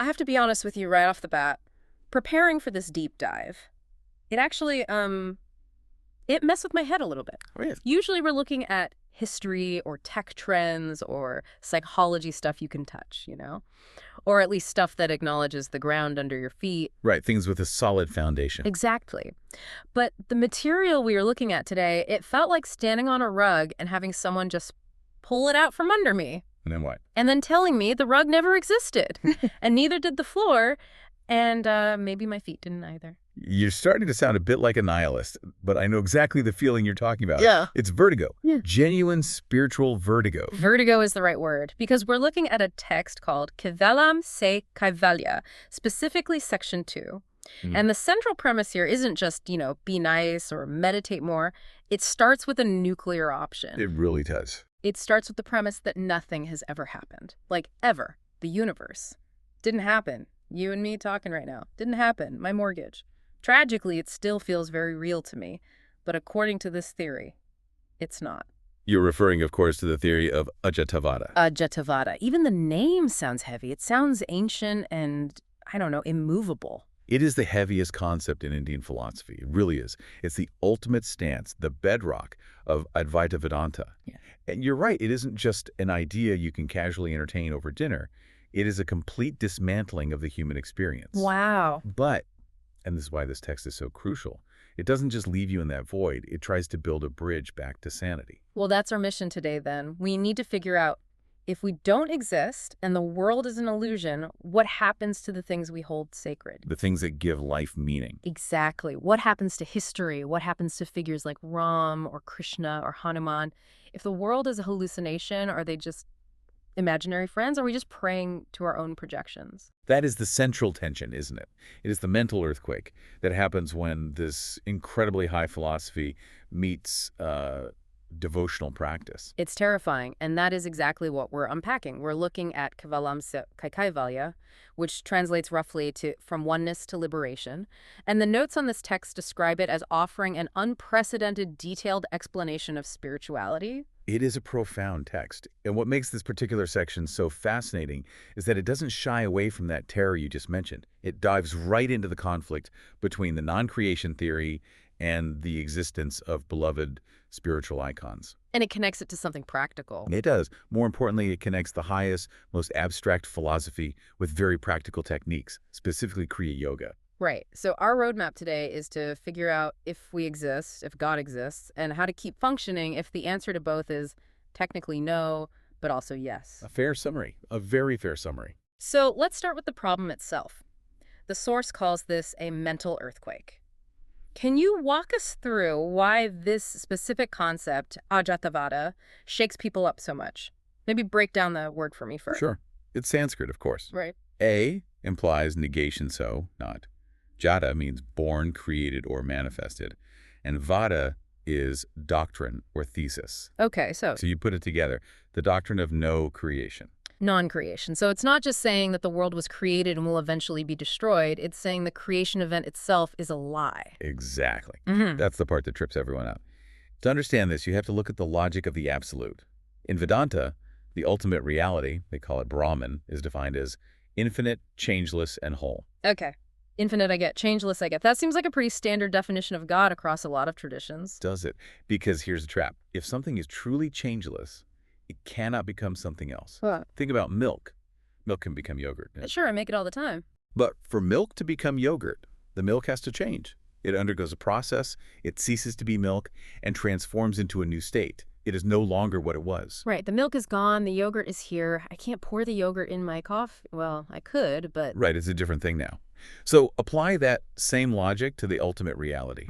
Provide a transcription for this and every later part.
I have to be honest with you right off the bat. Preparing for this deep dive, it actually, it messed with my head a little bit. Oh, yeah. Usually we're looking at history or tech trends or psychology stuff you can touch, or at least stuff that acknowledges the ground under your feet. Right, things with a solid foundation. Exactly. But the material we are looking at today, it felt like standing on a rug and having someone just pull it out from under me. And then what? And then telling me the rug never existed. And neither did the floor. And maybe my feet didn't either. You're starting to sound a bit like a nihilist, but I know exactly the feeling you're talking about. Yeah. It's vertigo. Yeah. Genuine spiritual vertigo. Vertigo is the right word, because we're looking at a text called Kevalam se Kaivalya, specifically section 2. And the central premise here isn't just, be nice or meditate more. It starts with a nuclear option. It really does. It starts with the premise that nothing has ever happened. Like, ever. The universe. Didn't happen. You and me talking right now. Didn't happen. My mortgage. Tragically, it still feels very real to me. But according to this theory, it's not. You're referring, of course, to the theory of Ajaatvad. Ajaatvad. Even the name sounds heavy. It sounds ancient and, immovable. It is the heaviest concept in Indian philosophy. It really is. It's the ultimate stance, the bedrock of Advaita Vedanta. Yeah. And you're right, it isn't just an idea you can casually entertain over dinner. It is a complete dismantling of the human experience. Wow. But, and this is why this text is so crucial, it doesn't just leave you in that void. It tries to build a bridge back to sanity. Well, that's our mission today, then. We need to figure out, if we don't exist and the world is an illusion, what happens to the things we hold sacred? The things that give life meaning. Exactly. What happens to history? What happens to figures like Ram or Krishna or Hanuman? If the world is a hallucination, are they just imaginary friends? Or are we just praying to our own projections? That is the central tension, isn't it? It is the mental earthquake that happens when this incredibly high philosophy meets devotional practice. It's terrifying, and that is exactly what we're unpacking. We're looking at Kevalam se Kaivalya, which translates roughly to from oneness to liberation. And the notes on this text describe it as offering an unprecedented, detailed explanation of spirituality. It is a profound text. And what makes this particular section so fascinating is that it doesn't shy away from that terror you just mentioned. It dives right into the conflict between the non-creation theory and the existence of beloved spiritual icons. And it connects it to something practical. It does. More importantly, it connects the highest, most abstract philosophy with very practical techniques, specifically Kriya Yoga. Right. So our roadmap today is to figure out if we exist, if God exists, and how to keep functioning if the answer to both is technically no, but also yes. A fair summary. A very fair summary. So let's start with the problem itself. The source calls this a mental earthquake. Can you walk us through why this specific concept, Ajaatavad, shakes people up so much? Maybe break down the word for me first. Sure. It's Sanskrit, of course. Right. A implies negation, so not. Jata means born, created, or manifested. And Vada is doctrine or thesis. Okay, so So you put it together, the doctrine of no creation. non-creation. So it's not just saying that the world was created and will eventually be destroyed. It's saying the creation event itself is a lie. Exactly. Mm-hmm. That's the part that trips everyone up. To understand this, you have to look at the logic of the absolute. In Vedanta, the ultimate reality, they call it Brahman, is defined as infinite, changeless, and whole. Okay. Infinite I get, changeless I get. That seems like a pretty standard definition of God across a lot of traditions. Does it? Because here's the trap. If something is truly changeless, it cannot become something else. What? Think about milk. Milk can become yogurt. Sure, I make it all the time. But for milk to become yogurt, the milk has to change. It undergoes a process, it ceases to be milk, and transforms into a new state. It is no longer what it was. Right, the milk is gone, the yogurt is here. I can't pour the yogurt in my coffee. Well, I could, but... Right, it's a different thing now. So apply that same logic to the ultimate reality.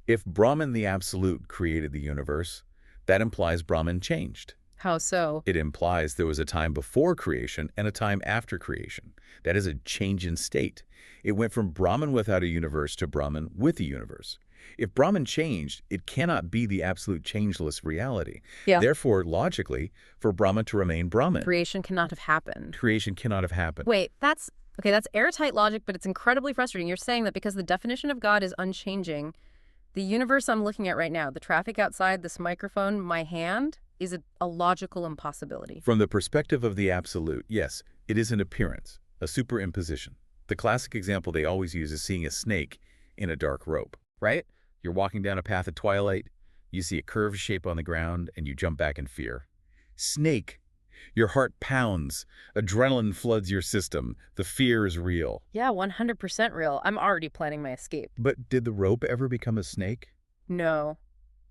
If Brahman the Absolute created the universe, that implies Brahman changed. How so? It implies there was a time before creation and a time after creation. That is a change in state. It went from Brahman without a universe to Brahman with a universe. If Brahman changed, it cannot be the absolute changeless reality. Yeah. Therefore, logically, for Brahman to remain Brahman, Creation cannot have happened. creation cannot have happened. Wait, that's airtight logic, but it's incredibly frustrating. You're saying that because the definition of God is unchanging, the universe I'm looking at right now, the traffic outside, this microphone, my hand, is a logical impossibility. From the perspective of the absolute, yes, it is an appearance, a superimposition. The classic example they always use is seeing a snake in a dark rope, right? You're walking down a path at twilight, you see a curved shape on the ground, and you jump back in fear. Snake. Your heart pounds, adrenaline floods your system, the fear is real. Yeah, 100% real. I'm already planning my escape. But did the rope ever become a snake? No,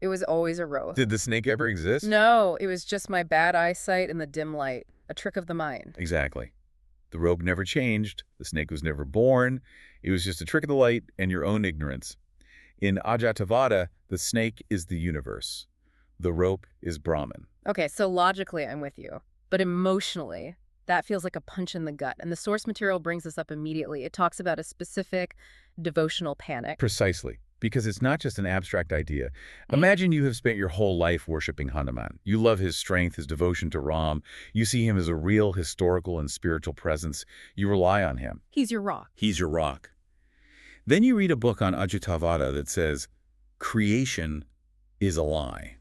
it was always a rope. Did the snake ever exist? No, it was just my bad eyesight and the dim light, a trick of the mind. Exactly. The rope never changed, the snake was never born, it was just a trick of the light and your own ignorance. In Ajaatvad, the snake is the universe. The rope is Brahman. Okay, so logically I'm with you, but emotionally, that feels like a punch in the gut, and the source material brings this up immediately. It talks about a specific devotional panic. Precisely. Because it's not just an abstract idea. Imagine you have spent your whole life worshiping Hanuman. You love his strength, his devotion to Ram. You see him as a real historical and spiritual presence. You rely on him. He's your rock. He's your rock. Then you read a book on Ajaatvad that says, creation is a lie.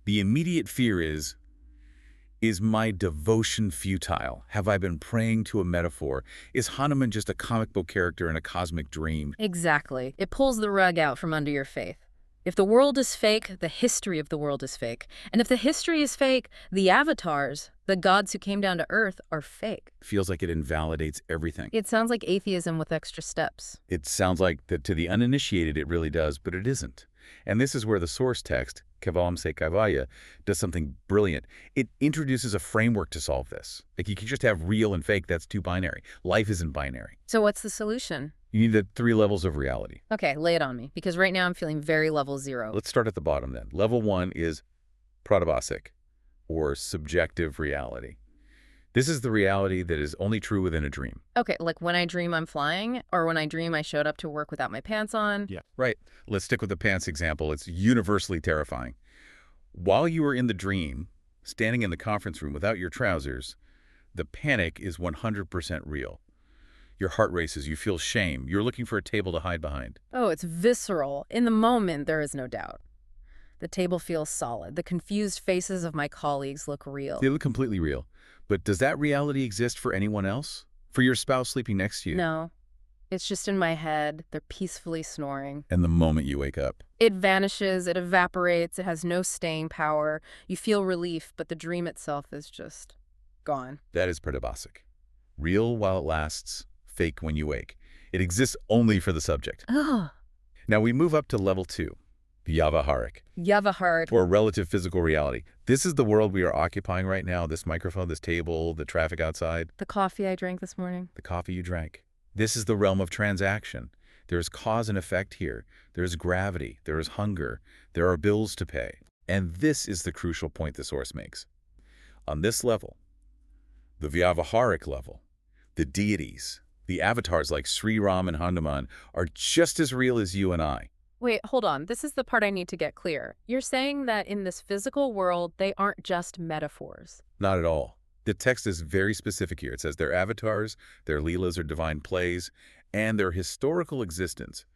The immediate fear is my devotion futile? Have I been praying to a metaphor? Is Hanuman just a comic book character in a cosmic dream? Exactly. It pulls the rug out from under your faith. If the world is fake, the history of the world is fake. And if the history is fake, the avatars, the gods who came down to Earth, are fake. Feels like it invalidates everything. It sounds like atheism with extra steps. It sounds like that to the uninitiated it really does, but it isn't. And this is where the source text, Kevalam Se Kaivaya, does something brilliant. It introduces a framework to solve this. Like you can just have real and fake, that's too binary. Life isn't binary. So what's the solution? You need the 3 levels of reality. Okay, lay it on me, because right now I'm feeling very level 0. Let's start at the bottom then. Level 1 is pratibhasic, or subjective reality. This is the reality that is only true within a dream. Okay, like when I dream I'm flying, or when I dream I showed up to work without my pants on. Yeah. Right. Let's stick with the pants example. It's universally terrifying. While you are in the dream, standing in the conference room without your trousers, the panic is 100% real. Your heart races, you feel shame, you're looking for a table to hide behind. Oh, it's visceral. In the moment, there is no doubt. The table feels solid. The confused faces of my colleagues look real. They look completely real. But does that reality exist for anyone else? For your spouse sleeping next to you? No. It's just in my head. They're peacefully snoring. And the moment you wake up? It vanishes, it evaporates, it has no staying power. You feel relief, but the dream itself is just gone. That is pratibhasic. Real while it lasts, fake when you wake. It exists only for the subject. Ugh. Now we move up to level 2, Vyavaharic, Yavahard. or relative physical reality. This is the world we are occupying right now, this microphone, this table, the traffic outside, The coffee I drank this morning. the coffee you drank. This is the realm of transaction. There is cause and effect here. There is gravity. There is hunger. There are bills to pay. And this is the crucial point the source makes. On this level, the Vyavaharic level, the deities, the avatars like Sri Ram and Hanuman are just as real as you and I. Wait, hold on. This is the part I need to get clear. You're saying that in this physical world, they aren't just metaphors. Not at all. The text is very specific here. It says their avatars, their leelas or divine plays, and their historical existence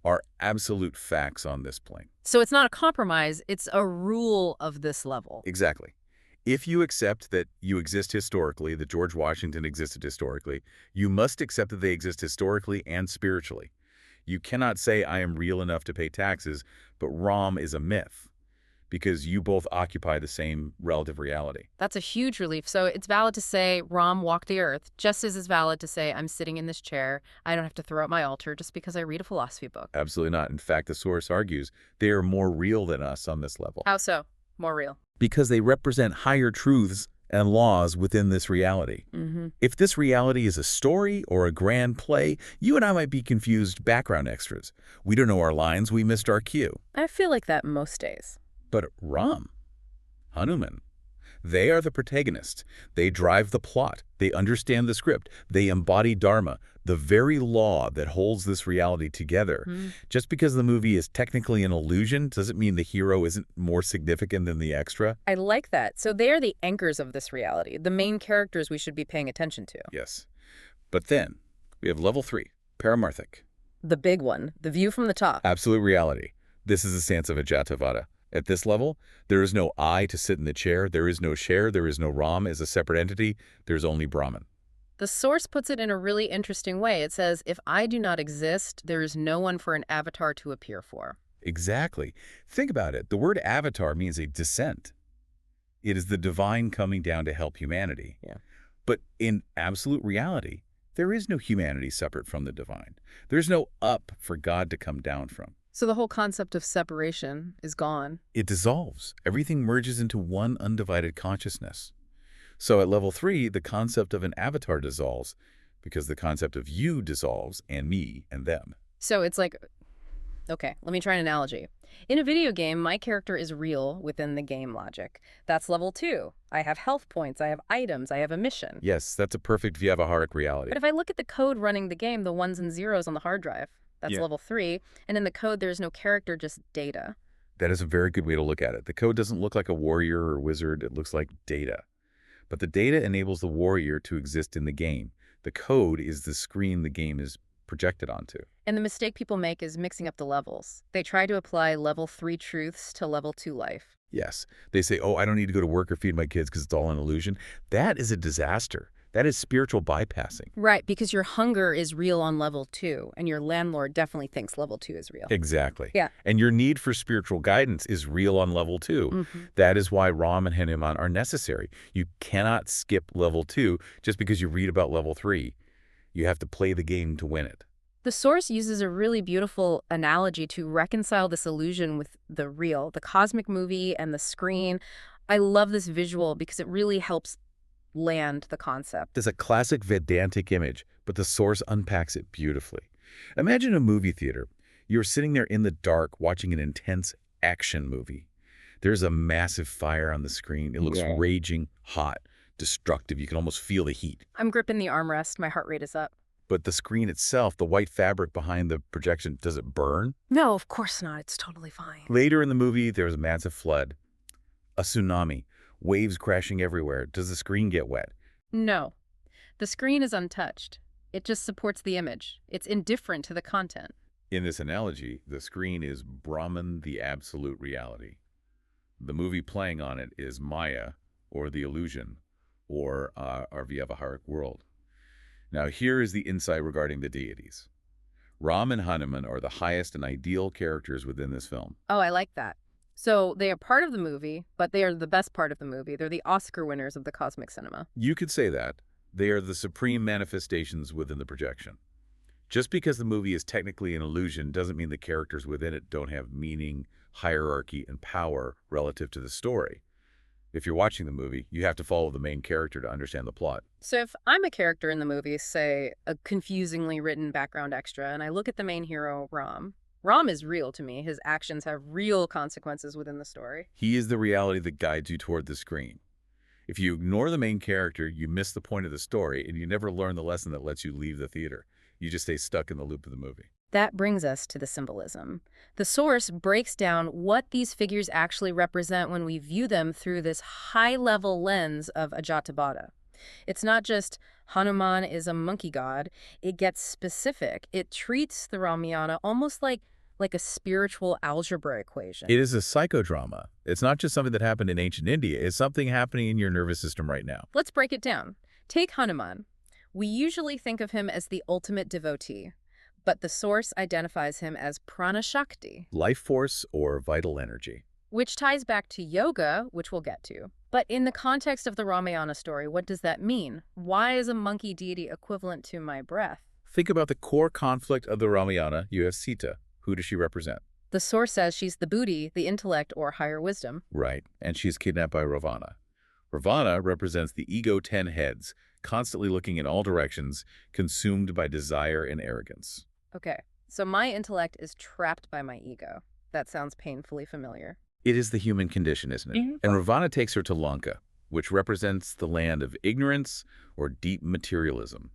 are absolute facts on this plane. So it's not a compromise, it's a rule of this level. Exactly. If you accept that you exist historically, that George Washington existed historically, you must accept that they exist historically and spiritually. You cannot say, I am real enough to pay taxes, but Ram is a myth, because you both occupy the same relative reality. That's a huge relief. So it's valid to say Ram walked the earth, just as it's valid to say I'm sitting in this chair. I don't have to throw out my altar just because I read a philosophy book. Absolutely not. In fact, the source argues they are more real than us on this level. How so? More real. Because they represent higher truths and laws within this reality. If this reality is a story or a grand play, you and I might be confused background extras. We don't know our lines, we missed our cue. I feel like that most days. But Ram, Hanuman, they are the protagonists. They drive the plot. They understand the script. They embody Dharma, the very law that holds this reality together. Just because the movie is technically an illusion doesn't mean the hero isn't more significant than the extra. I like that. So they are the anchors of this reality, the main characters we should be paying attention to. Yes. But then we have level 3, paramarthic. The big one, the view from the top. Absolute reality. This is the stance of Ajaatavad. At this level, there is no I to sit in the chair, there is no share, there is no Ram as a separate entity, there's only Brahman. The source puts it in a really interesting way. It says, if I do not exist, there is no one for an avatar to appear for. Exactly. Think about it. The word avatar means a descent. It is the divine coming down to help humanity. Yeah. But in absolute reality, there is no humanity separate from the divine. There's no up for God to come down from. So the whole concept of separation is gone. It dissolves. Everything merges into one undivided consciousness. So at level 3, the concept of an avatar dissolves because the concept of you dissolves and me and them. So it's like, okay, let me try an analogy. In a video game, my character is real within the game logic. That's level 2. I have health points, I have items, I have a mission. Yes, that's a perfect Vyavaharic reality. But if I look at the code running the game, the ones and zeros on the hard drive, that's Yeah. level 3. And in the code, there's no character, just data. That is a very good way to look at it. The code doesn't look like a warrior or wizard. It looks like data. But the data enables the warrior to exist in the game. The code is the screen the game is projected onto. And the mistake people make is mixing up the levels. They try to apply level 3 truths to level 2 life. Yes. They say, oh, I don't need to go to work or feed my kids because it's all an illusion. That is a disaster. That is spiritual bypassing. Right, because your hunger is real on level 2, and your landlord definitely thinks level 2 is real. Exactly. Yeah. And your need for spiritual guidance is real on level 2. That is why Ram and Hanuman are necessary. You cannot skip level 2 just because you read about level 3. You have to play the game to win it. The source uses a really beautiful analogy to reconcile this illusion with the real, the cosmic movie and the screen. I love this visual because it really helps land the concept. It's a classic Vedantic image, but the source unpacks it beautifully. Imagine a movie theater. You're sitting there in the dark watching an intense action movie. There's a massive fire on the screen. It looks raging, hot, destructive. You can almost feel the heat. I'm gripping the armrest. My heart rate is up. But the screen itself, the white fabric behind the projection, does it burn? No, of course not. It's totally fine. Later in the movie, there's a massive flood, a tsunami, waves crashing everywhere. Does the screen get wet? No. The screen is untouched. It just supports the image. It's indifferent to the content. In this analogy, the screen is Brahman, the absolute reality. The movie playing on it is Maya, or the illusion, or our Vyavaharic world. Now, here is the insight regarding the deities. Ram and Hanuman are the highest and ideal characters within this film. Oh, I like that. So they are part of the movie, but they are the best part of the movie. They're the Oscar winners of the cosmic cinema. You could say that. They are the supreme manifestations within the projection. Just because the movie is technically an illusion doesn't mean the characters within it don't have meaning, hierarchy, and power relative to the story. If you're watching the movie, you have to follow the main character to understand the plot. So if I'm a character in the movie, say a confusingly written background extra, and I look at the main hero, Ram is real to me. His actions have real consequences within the story. He is the reality that guides you toward the screen. If you ignore the main character, you miss the point of the story, and you never learn the lesson that lets you leave the theater. You just stay stuck in the loop of the movie. That brings us to the symbolism. The source breaks down what these figures actually represent when we view them through this high-level lens of Ajaatvad. It's not just Hanuman is a monkey god. It gets specific. It treats the Ramayana almost like a spiritual algebra equation. It is a psychodrama. It's not just something that happened in ancient India. It's something happening in your nervous system right now. Let's break it down. Take Hanuman. We usually think of him as the ultimate devotee, but the source identifies him as prana shakti, Life force or vital energy. which ties back to yoga, which we'll get to. But in the context of the Ramayana story, what does that mean? Why is a monkey deity equivalent to my breath? Think about the core conflict of the Ramayana. You have Sita. Who does she represent? The source says she's the buddhi, the intellect, or higher wisdom. Right, and she's kidnapped by Ravana. Ravana represents the ego 10 heads, constantly looking in all directions, consumed by desire and arrogance. Okay, so my intellect is trapped by my ego. That sounds painfully familiar. It is the human condition, isn't it? And Ravana takes her to Lanka, which represents the land of ignorance or deep materialism.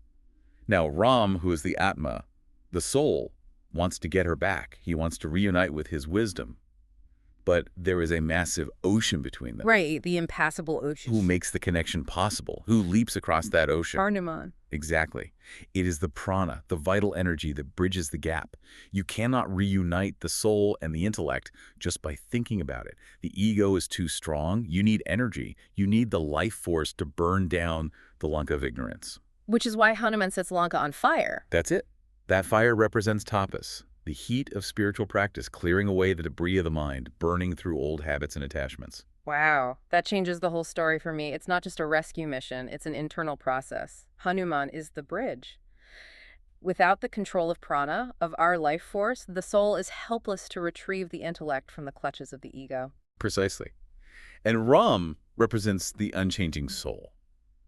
Now, Ram, who is the Atma, the soul, wants to get her back. He wants to reunite with his wisdom. But there is a massive ocean between them. Right, the impassable ocean. Who makes the connection possible? Who leaps across that ocean? Hanuman. Exactly. It is the prana, the vital energy that bridges the gap. You cannot reunite the soul and the intellect just by thinking about it. The ego is too strong. You need energy. You need the life force to burn down the Lanka of ignorance. Which is why Hanuman sets Lanka on fire. That's it. That fire represents tapas, the heat of spiritual practice, clearing away the debris of the mind, burning through old habits and attachments. Wow, that changes the whole story for me. It's not just a rescue mission, it's an internal process. Hanuman is the bridge. Without the control of prana, of our life force, the soul is helpless to retrieve the intellect from the clutches of the ego. Precisely. And Ram represents the unchanging soul,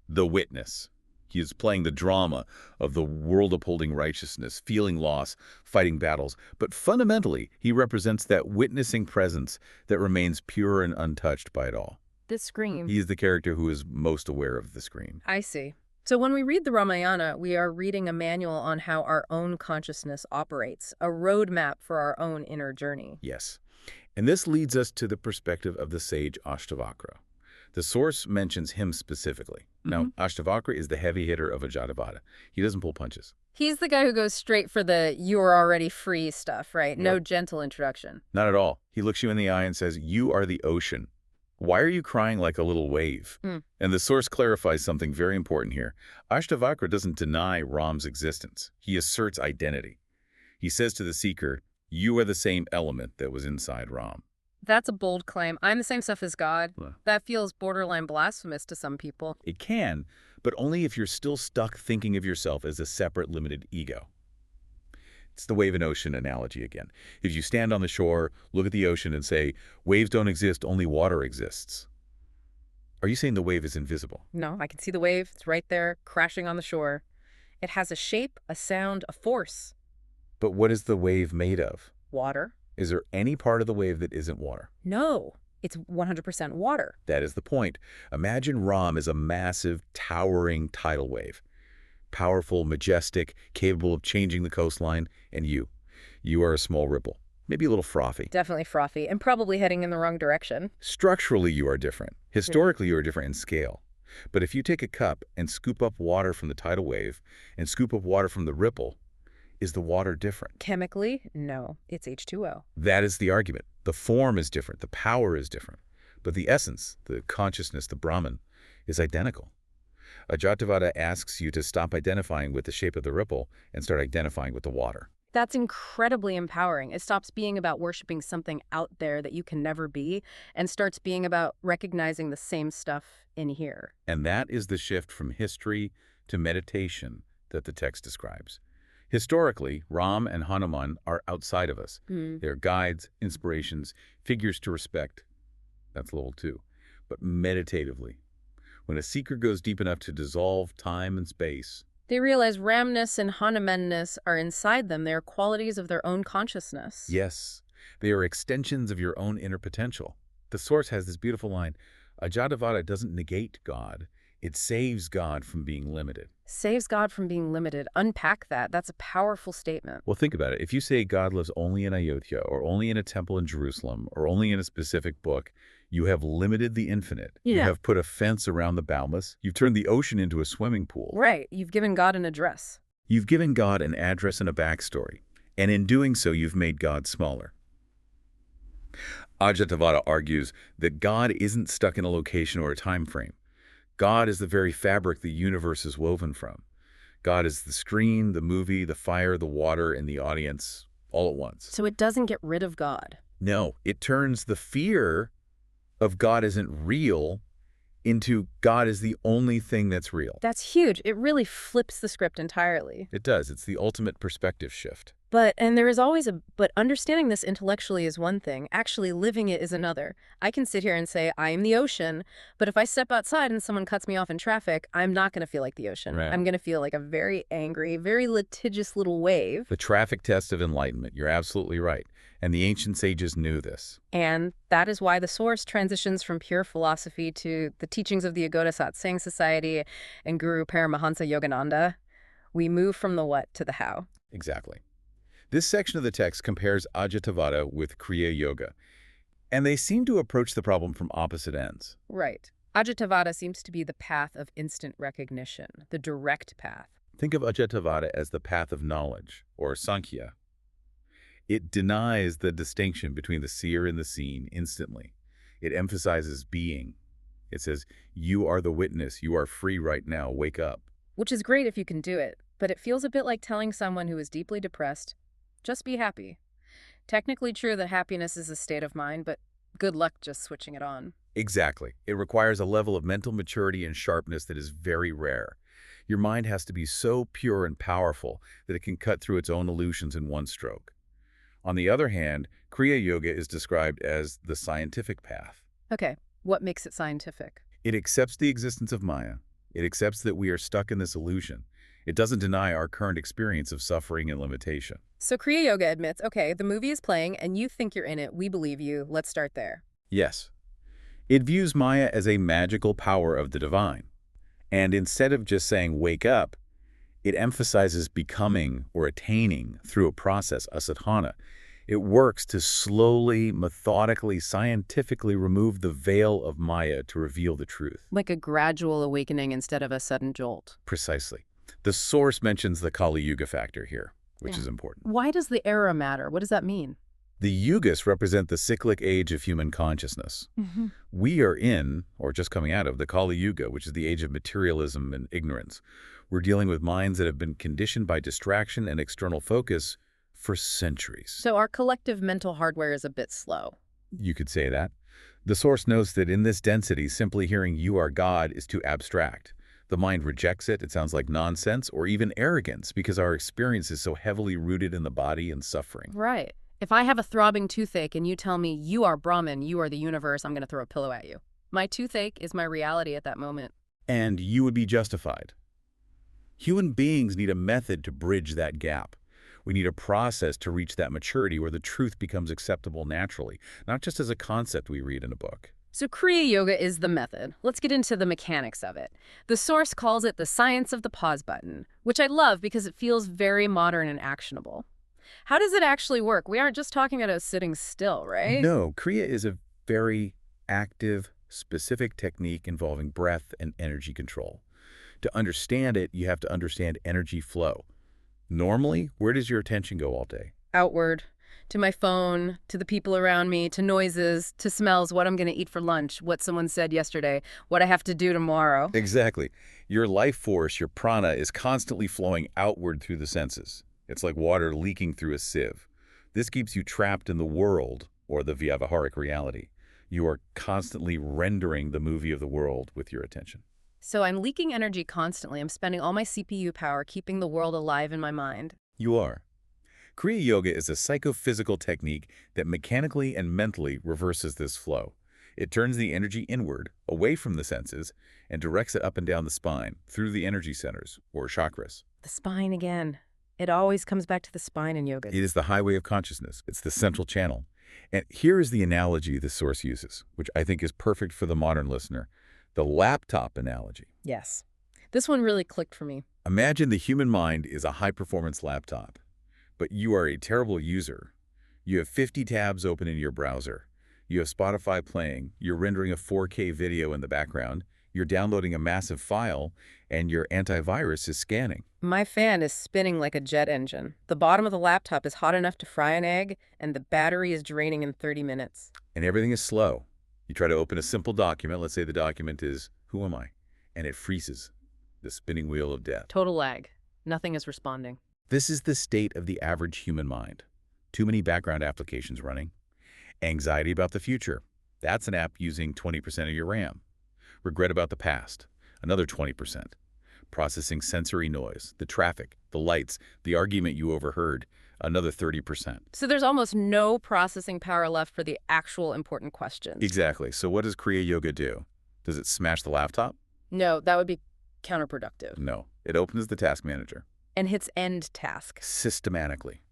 the witness. He is playing the drama of the world-upholding righteousness, feeling loss, fighting battles. But fundamentally, he represents that witnessing presence that remains pure and untouched by it all. The scream. He is the character who is most aware of the scream. I see. So when we read the Ramayana, we are reading a manual on how our own consciousness operates, a roadmap for our own inner journey. Yes. And this leads us to the perspective of the sage Ashtavakra. The source mentions him specifically. Now, Ashtavakra is the heavy hitter of Ajaatavad. He doesn't pull punches. He's the guy who goes straight for the "you're already free" stuff, right? No gentle introduction. Not at all. He looks you in the eye and says, "You are the ocean. Why are you crying like a little wave?" And the source clarifies something very important here. Ashtavakra doesn't deny Ram's existence. He asserts identity. He says to the seeker, "You are the same element that was inside Ram." That's a bold claim. I'm the same stuff as God. Well, That feels borderline blasphemous to some people. it can, but only if you're still stuck thinking of yourself as a separate, limited ego. It's the wave and ocean analogy again. If you stand on the shore, look at the ocean and say, "Waves don't exist, only water exists," are you saying the wave is invisible? No, I can see the wave. It's right there, crashing on the shore. It has a shape, a sound, a force. But what is the wave made of? Water? Is there any part of the wave that isn't water? No, it's 100% water. That is the point. Imagine Ram as a massive, towering tidal wave. Powerful, majestic, capable of changing the coastline, and you. You are a small ripple, maybe a little frothy. Definitely frothy, and probably heading in the wrong direction. Structurally, you are different. Historically, you are different in scale. But if you take a cup and scoop up water from the tidal wave and scoop up water from the ripple, is the water different? Chemically, no, it's H2O. That is the argument. The form is different, the power is different, but the essence, the consciousness, the Brahman, is identical. Ajaatavad asks you to stop identifying with the shape of the ripple and start identifying with the water. That's incredibly empowering. It stops being about worshiping something out there that you can never be and starts being about recognizing the same stuff in here. And that is the shift from history to meditation that the text describes. Historically, Ram and Hanuman are outside of us. They're guides, inspirations, figures to respect. That's level 2. But meditatively, when a seeker goes deep enough to dissolve time and space, They realize Ramness and Hanumanness are inside them. They are qualities of their own consciousness. yes, they are extensions of your own inner potential. The source has this beautiful line, Ajaatavad doesn't negate God, it saves God from being limited. Saves God from being limited. Unpack that. That's a powerful statement. Well, think about it. If you say God lives only in Ayodhya, or only in a temple in Jerusalem, or only in a specific book, you have limited the infinite. You Yeah. have put a fence around the boundless. You've turned the ocean into a swimming pool. Right. You've given God an address. You've given God an address and a backstory. And in doing so, you've made God smaller. Ajaatavad argues that God isn't stuck in a location or a time frame. God is the very fabric the universe is woven from. God is the screen, the movie, the fire, the water, and the audience all at once. So it doesn't get rid of God. No, it turns the fear of God isn't real into God is the only thing that's real. That's huge. It really flips the script entirely. It does. It's the ultimate perspective shift. And there is always but understanding this intellectually is one thing. Actually living it is another. I can sit here and say, I am the ocean, but if I step outside and someone cuts me off in traffic, I'm not going to feel like the ocean. Right. I'm going to feel like a very angry, very litigious little wave. The traffic test of enlightenment. You're absolutely right. And the ancient sages knew this. And that is why the source transitions from pure philosophy to the teachings of the Agoda Satsang Society and Guru Paramahansa Yogananda. We move from the what to the how. Exactly. This section of the text compares Ajaatavad with Kriya Yoga, and they seem to approach the problem from opposite ends. Right. Ajaatavada seems to be the path of instant recognition, the direct path. Think of Ajaatavad as the path of knowledge, or Sankhya. It denies the distinction between the seer and the seen instantly. It emphasizes being. It says, you are the witness. You are free right now. Wake up. which is great if you can do it, but it feels a bit like telling someone who is deeply depressed, just be happy. Technically true that happiness is a state of mind, but good luck just switching it on. Exactly. It requires a level of mental maturity and sharpness that is very rare. Your mind has to be so pure and powerful that it can cut through its own illusions in one stroke. On the other hand, Kriya Yoga is described as the scientific path. Okay, what makes it scientific? It accepts the existence of Maya. It accepts that we are stuck in this illusion. It doesn't deny our current experience of suffering and limitation. So Kriya Yoga admits, okay, the movie is playing and you think you're in it, we believe you, let's start there. Yes, it views Maya as a magical power of the divine. And instead of just saying, wake up, it emphasizes becoming or attaining through a process, a sadhana. It works to slowly, methodically, scientifically remove the veil of Maya to reveal the truth. Like a gradual awakening instead of a sudden jolt. Precisely. The source mentions the Kali Yuga factor here, which is important. Why does the era matter? What does that mean? The yugas represent the cyclic age of human consciousness. We are in, or just coming out of, the Kali Yuga, which is the age of materialism and ignorance. We're dealing with minds that have been conditioned by distraction and external focus for centuries. So our collective mental hardware is a bit slow. You could say that. The source notes that in this density, simply hearing "you are God" is too abstract. The mind rejects it. It sounds like nonsense or even arrogance because our experience is so heavily rooted in the body and suffering. Right. If I have a throbbing toothache and you tell me you are Brahman, you are the universe, I'm going to throw a pillow at you. My toothache is my reality at that moment. And you would be justified. Human beings need a method to bridge that gap. We need a process to reach that maturity where the truth becomes acceptable naturally, not just as a concept we read in a book. So Kriya Yoga is the method. Let's get into the mechanics of it. The source calls it the science of the pause button, which I love because it feels very modern and actionable. How does it actually work? We aren't just talking about sitting still, right? No, Kriya is a very active, specific technique involving breath and energy control. To understand it, you have to understand energy flow. Normally, where does your attention go all day? Outward, to my phone, to the people around me, to noises, to smells, what I'm going to eat for lunch, what someone said yesterday, what I have to do tomorrow. Exactly. Your life force, your prana, is constantly flowing outward through the senses. It's like water leaking through a sieve. This keeps you trapped in the world, or the vyavaharic reality. You are constantly rendering the movie of the world with your attention. So I'm leaking energy constantly. I'm spending all my CPU power keeping the world alive in my mind. You are. Kriya Yoga is a psychophysical technique that mechanically and mentally reverses this flow. It turns the energy inward, away from the senses, and directs it up and down the spine, through the energy centers, or chakras. The spine again. It always comes back to the spine in yoga. It is the highway of consciousness. It's the central channel. And here is the analogy the source uses, which I think is perfect for the modern listener. The laptop analogy. Yes. This one really clicked for me. Imagine the human mind is a high-performance laptop, but you are a terrible user. You have 50 tabs open in your browser. You have Spotify playing. You're rendering a 4K video in the background. You're downloading a massive file, and your antivirus is scanning. My fan is spinning like a jet engine. The bottom of the laptop is hot enough to fry an egg, and the battery is draining in 30 minutes. And everything is slow. You try to open a simple document. Let's say the document is, "Who am I?" And it freezes. The spinning wheel of death. Total lag. Nothing is responding. This is the state of the average human mind. Too many background applications running. Anxiety about the future. That's an app using 20% of your RAM. Regret about the past. Another 20%. Processing sensory noise, the traffic, the lights, the argument you overheard. Another 30%. So there's almost no processing power left for the actual important questions. Exactly. So what does Kriya Yoga do? Does it smash the laptop? No, that would be counterproductive. No. It opens the task manager. And hits end task. Systematically.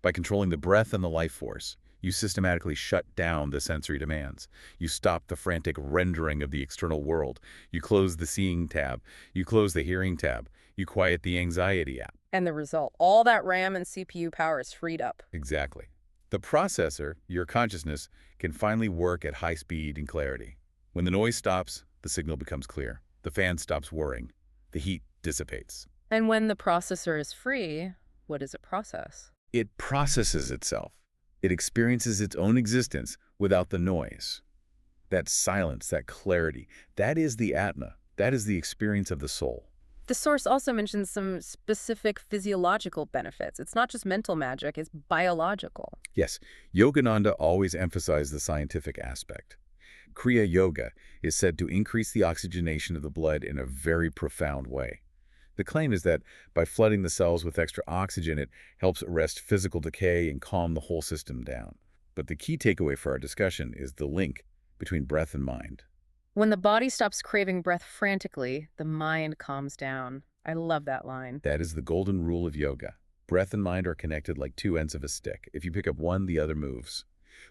By controlling the breath and the life force, you systematically shut down the sensory demands. You stop the frantic rendering of the external world. You close the seeing tab. You close the hearing tab. You quiet the anxiety app. And the result, all that RAM and CPU power is freed up. Exactly. The processor, your consciousness, can finally work at high speed and clarity. When the noise stops, the signal becomes clear. The fan stops whirring. The heat dissipates. And when the processor is free, what does it process? It processes itself. It experiences its own existence without the noise. That silence, that clarity, that is the Atma. That is the experience of the soul. The source also mentions some specific physiological benefits. It's not just mental magic, it's biological. Yes, Yogananda always emphasized the scientific aspect. Kriya Yoga is said to increase the oxygenation of the blood in a very profound way. The claim is that by flooding the cells with extra oxygen, it helps arrest physical decay and calm the whole system down. But the key takeaway for our discussion is the link between breath and mind. When the body stops craving breath frantically, the mind calms down. I love that line. That is the golden rule of yoga. Breath and mind are connected like two ends of a stick. If you pick up one, the other moves.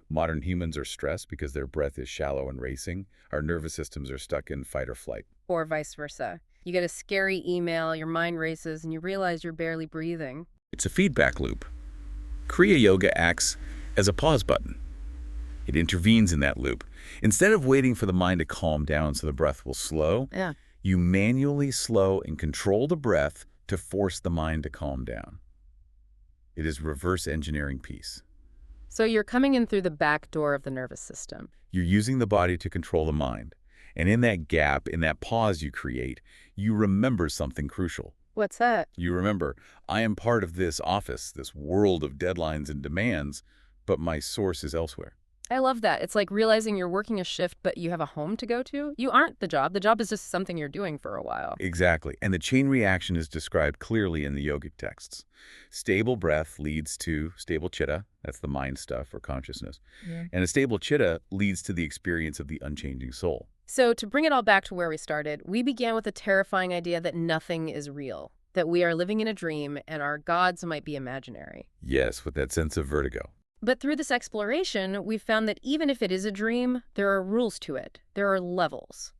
Modern humans are stressed because their breath is shallow and racing. Our nervous systems are stuck in fight or flight. Or vice versa. You get a scary email, your mind races, and you realize you're barely breathing. It's a feedback loop. Kriya Yoga acts as a pause button. It intervenes in that loop. Instead of waiting for the mind to calm down so the breath will slow, Yeah. you manually slow and control the breath to force the mind to calm down. It is reverse engineering peace. So you're coming in through the back door of the nervous system. You're using the body to control the mind. And in that gap, in that pause you create, you remember something crucial. What's that? You remember, I am part of this office, this world of deadlines and demands, but my source is elsewhere. I love that. It's like realizing you're working a shift, but you have a home to go to. You aren't the job. The job is just something you're doing for a while. Exactly. And the chain reaction is described clearly in the yogic texts. Stable breath leads to stable chitta, that's the mind stuff or consciousness. Yeah. And a stable chitta leads to the experience of the unchanging soul. So to bring it all back to where we started, we began with a terrifying idea that nothing is real, that we are living in a dream and our gods might be imaginary. Yes, with that sense of vertigo. But through this exploration, we've found that even if it is a dream, there are rules to it. There are levels.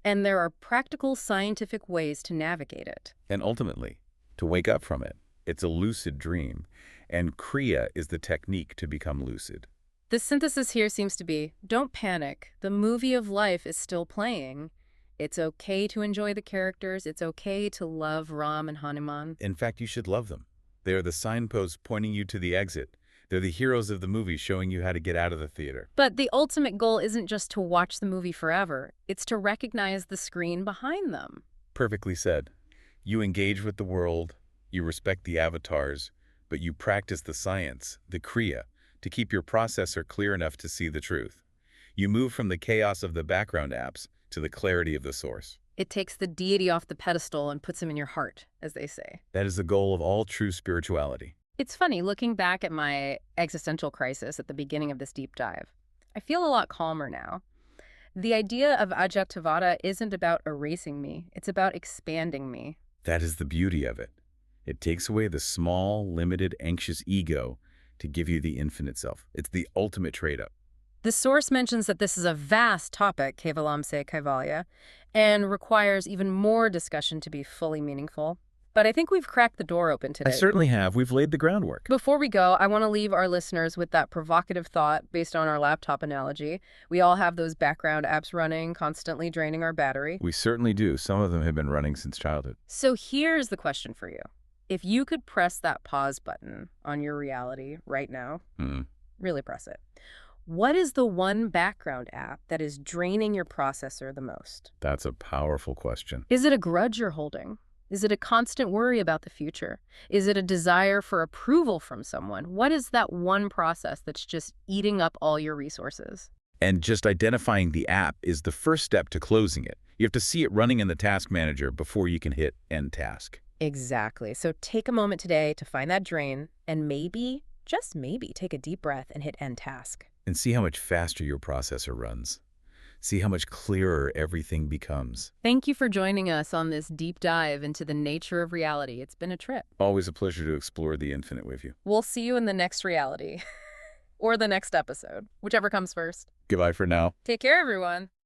And there are practical scientific ways to navigate it. And ultimately, to wake up from it. It's a lucid dream. And Kriya is the technique to become lucid. The synthesis here seems to be, don't panic. The movie of life is still playing. It's okay to enjoy the characters. It's okay to love Ram and Hanuman. In fact, you should love them. They are the signposts pointing you to the exit. They're the heroes of the movie showing you how to get out of the theater. But the ultimate goal isn't just to watch the movie forever. It's to recognize the screen behind them. Perfectly said. You engage with the world, you respect the avatars, but you practice the science, the Kriya, to keep your processor clear enough to see the truth. You move from the chaos of the background apps to the clarity of the source. It takes the deity off the pedestal and puts him in your heart, as they say. That is the goal of all true spirituality. It's funny, looking back at my existential crisis at the beginning of this deep dive, I feel a lot calmer now. The idea of Ajaatvad isn't about erasing me. It's about expanding me. That is the beauty of it. It takes away the small, limited, anxious ego to give you the infinite self. It's the ultimate trade-up. The source mentions that this is a vast topic, Kevalam se Kaivalya, and requires even more discussion to be fully meaningful. But I think we've cracked the door open today. I certainly have. We've laid the groundwork. Before we go, I want to leave our listeners with that provocative thought based on our laptop analogy. We all have those background apps running, constantly draining our battery. We certainly do. Some of them have been running since childhood. So here's the question for you. If you could press that pause button on your reality right now, really press it, what is the one background app that is draining your processor the most? That's a powerful question. Is it a grudge you're holding? Is it a constant worry about the future? Is it a desire for approval from someone? What is that one process that's just eating up all your resources? And just identifying the app is the first step to closing it. You have to see it running in the task manager before you can hit end task. Exactly. So take a moment today to find that drain and maybe, just maybe, take a deep breath and hit end task. And see how much faster your processor runs. See how much clearer everything becomes. Thank you for joining us on this deep dive into the nature of reality. It's been a trip. Always a pleasure to explore the infinite with you. We'll see you in the next reality or the next episode, whichever comes first. Goodbye for now. Take care, everyone.